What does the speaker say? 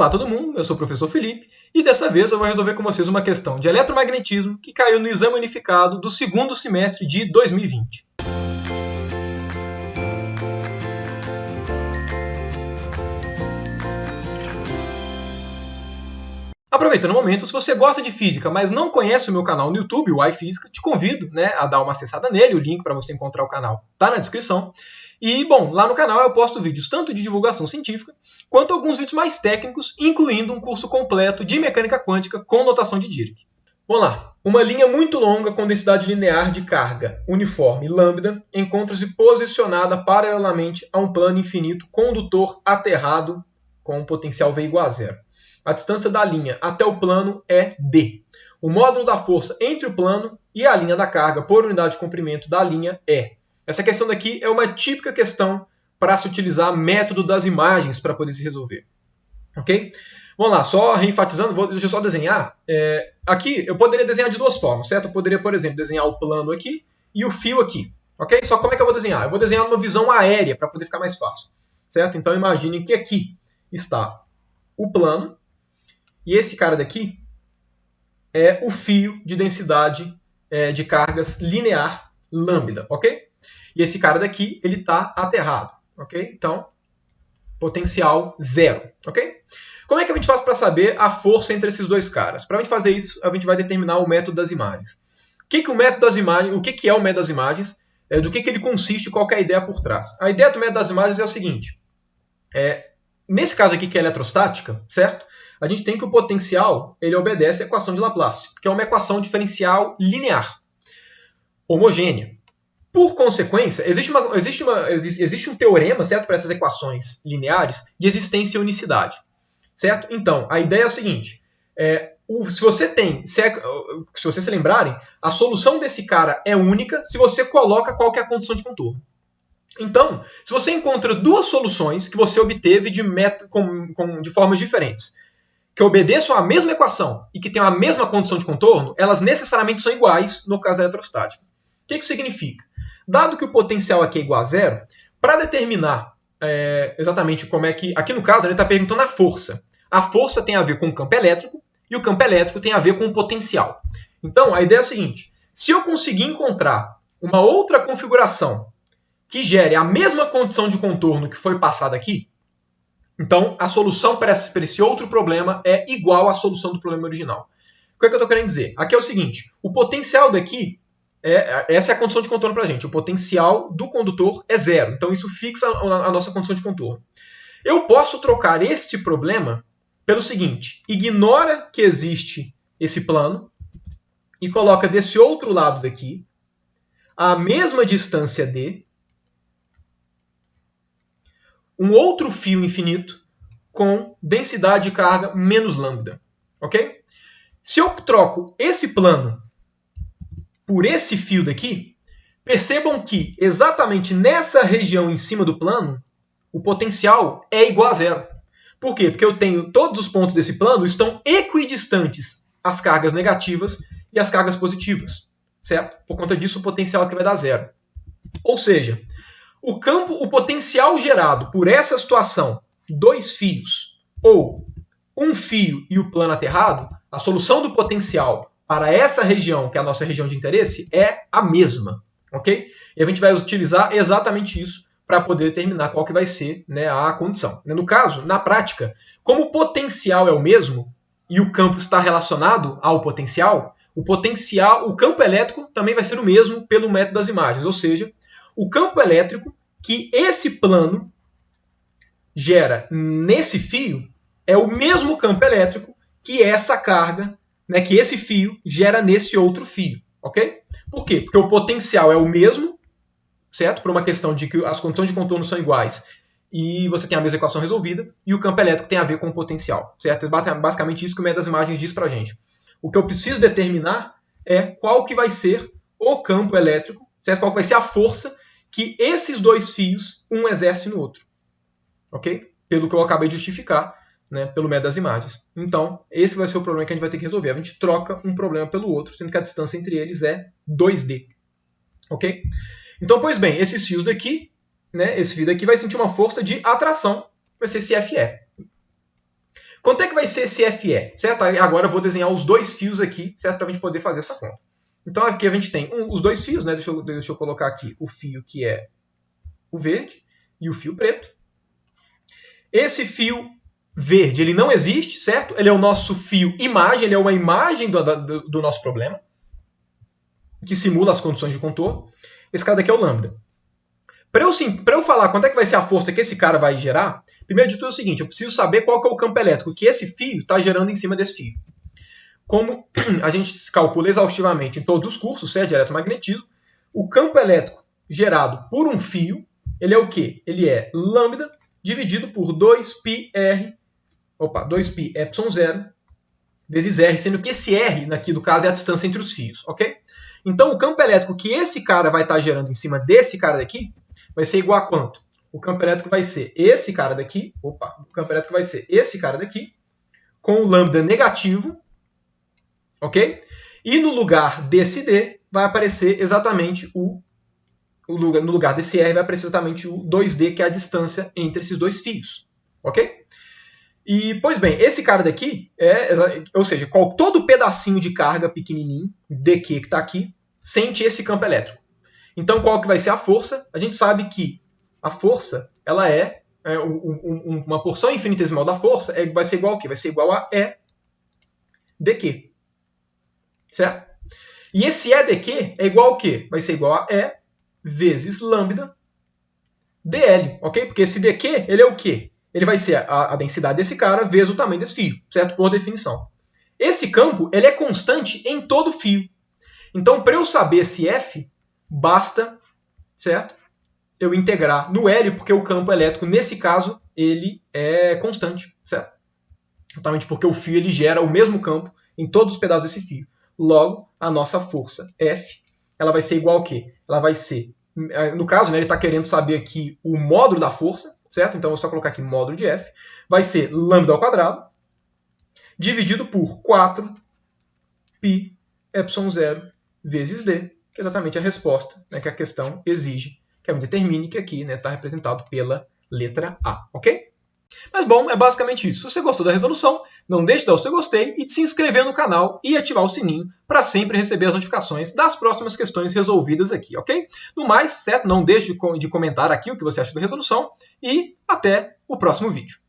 Olá todo mundo, eu sou o professor Felipe e dessa vez eu vou resolver com vocês uma questão de eletromagnetismo que caiu no exame unificado do segundo semestre de 2020. Aproveitando o momento, se você gosta de física, mas não conhece o meu canal no YouTube, o iFísica, te convido a dar uma acessada nele, o link para você encontrar o canal está na descrição. E, bom, lá no canal eu posto vídeos tanto de divulgação científica, quanto alguns vídeos mais técnicos, incluindo um curso completo de mecânica quântica com notação de Dirac. Vamos lá. Uma linha muito longa com densidade linear de carga uniforme lambda encontra-se posicionada paralelamente a um plano infinito condutor aterrado com um potencial V igual a zero. A distância da linha até o plano é d. O módulo da força entre o plano e a linha da carga por unidade de comprimento da linha é. Essa questão daqui é uma típica questão para se utilizar método das imagens para poder se resolver. Ok? Vamos lá, só reenfatizando, deixa eu só desenhar. Aqui eu poderia desenhar de duas formas, certo? Eu poderia, por exemplo, desenhar o plano aqui e o fio aqui. Ok? Só como é que eu vou desenhar? Eu vou desenhar numa visão aérea para poder ficar mais fácil. Certo? Então imagine que aqui está o plano. E esse cara daqui é o fio de densidade de cargas linear lambda, ok? E esse cara daqui, ele está aterrado, ok? Então, potencial zero, ok? Como é que a gente faz para saber a força entre esses dois caras? Para a gente fazer isso, a gente vai determinar o método das imagens. O que é o método das imagens? Do que ele consiste e qual que é a ideia por trás? A ideia do método das imagens é o seguinte. Nesse caso aqui, que é eletrostática, certo? A gente tem que o potencial ele obedece à equação de Laplace, que é uma equação diferencial linear, homogênea. Por consequência, existe um teorema, certo, para essas equações lineares de existência e unicidade. Certo? Então, a ideia é a seguinte. Se vocês se lembrarem, a solução desse cara é única se você coloca qual que é a condição de contorno. Então, se você encontra duas soluções que você obteve de formas diferentes, que obedeçam à mesma equação e que tenham a mesma condição de contorno, elas necessariamente são iguais no caso da eletrostática. O que significa? Dado que o potencial aqui é igual a zero, para determinar exatamente como é que... Aqui no caso ele está perguntando a força. A força tem a ver com o campo elétrico e o campo elétrico tem a ver com o potencial. Então, a ideia é a seguinte. Se eu conseguir encontrar uma outra configuração que gere a mesma condição de contorno que foi passada aqui, então, a solução para esse outro problema é igual à solução do problema original. O que eu estou querendo dizer? Aqui é o seguinte, o potencial daqui, essa é a condição de contorno para a gente. O potencial do condutor é zero. Então, isso fixa a nossa condição de contorno. Eu posso trocar este problema pelo seguinte. Ignora que existe esse plano e coloca desse outro lado daqui a mesma distância d, um outro fio infinito com densidade de carga menos lambda. Ok? Se eu troco esse plano por esse fio daqui, percebam que exatamente nessa região em cima do plano, o potencial é igual a zero. Por quê? Porque eu tenho todos os pontos desse plano estão equidistantes às cargas negativas e às cargas positivas. Certo? Por conta disso, o potencial aqui vai dar zero. Ou seja, o potencial gerado por essa situação, dois fios, ou um fio e o plano aterrado, a solução do potencial para essa região, que é a nossa região de interesse, é a mesma. Ok? E a gente vai utilizar exatamente isso para poder determinar qual que vai ser a condição. No caso, na prática, como o potencial é o mesmo e o campo está relacionado ao potencial, o campo elétrico também vai ser o mesmo pelo método das imagens, ou seja, o campo elétrico que esse plano gera nesse fio é o mesmo campo elétrico que essa carga, que esse fio gera nesse outro fio. Ok? Por quê? Porque o potencial é o mesmo, certo? Por uma questão de que as condições de contorno são iguais e você tem a mesma equação resolvida, e o campo elétrico tem a ver com o potencial. Certo? É basicamente isso que o método das imagens diz para a gente. O que eu preciso determinar é qual que vai ser o campo elétrico, certo? Qual que vai ser a força que esses dois fios, um exerce no outro. Ok? Pelo que eu acabei de justificar, pelo método das imagens. Então, esse vai ser o problema que a gente vai ter que resolver. A gente troca um problema pelo outro, sendo que a distância entre eles é 2D. Ok? Então, pois bem, esses fios daqui, esse fio daqui vai sentir uma força de atração, vai ser CFE. Quanto é que vai ser esse FE? Certo? Agora eu vou desenhar os dois fios aqui, certo? Para a gente poder fazer essa conta. Então aqui a gente tem os dois fios, né? Deixa eu colocar aqui o fio que é o verde e o fio preto. Esse fio verde, ele não existe, certo? Ele é o nosso fio imagem, ele é uma imagem do nosso problema, que simula as condições de contorno. Esse cara daqui é o lambda. Para eu falar quanto é que vai ser a força que esse cara vai gerar, primeiro de tudo é o seguinte, eu preciso saber qual que é o campo elétrico que esse fio está gerando em cima desse fio. Como a gente calcula exaustivamente em todos os cursos, certo, de eletromagnetismo, o campo elétrico gerado por um fio, ele é o quê? Ele é lambda dividido por 2πr, 2π ε0 vezes R, sendo que esse R, aqui no caso, é a distância entre os fios, ok? Então, o campo elétrico que esse cara vai estar gerando em cima desse cara daqui vai ser igual a quanto? O campo elétrico vai ser esse cara daqui, o campo elétrico vai ser esse cara daqui, com o lambda negativo, ok? E no lugar desse D vai aparecer exatamente no lugar desse R vai aparecer exatamente o 2D, que é a distância entre esses dois fios, ok? E, pois bem, esse cara daqui, ou seja, todo pedacinho de carga pequenininho, dQ que está aqui, sente esse campo elétrico. Então, qual que vai ser a força? A gente sabe que a força, ela uma porção infinitesimal da força vai ser igual a quê? Vai ser igual a E dQ. Certo? E esse E dQ é igual ao quê? Vai ser igual a E vezes lambda dL, ok? Porque esse dQ, ele é o quê? Ele vai ser a densidade desse cara vezes o tamanho desse fio, certo? Por definição. Esse campo, ele é constante em todo fio. Então, para eu saber esse F, basta, certo? Eu integrar no L, porque o campo elétrico, nesse caso, ele é constante, certo? Exatamente porque o fio ele gera o mesmo campo em todos os pedaços desse fio. Logo, a nossa força F, ela vai ser igual ao quê? Ela vai ser, no caso, né, ele está querendo saber aqui o módulo da força, certo? Então, eu vou só colocar aqui módulo de F, vai ser lambda ao quadrado, dividido por 4π ε0 vezes D, que é exatamente a resposta, né, que a questão exige que a gente determine, que aqui está representado pela letra A, ok? Mas bom, é basicamente isso. Se você gostou da resolução, não deixe de dar o seu gostei e de se inscrever no canal e ativar o sininho para sempre receber as notificações das próximas questões resolvidas aqui, ok? No mais, certo? Não deixe de comentar aqui o que você acha da resolução e até o próximo vídeo.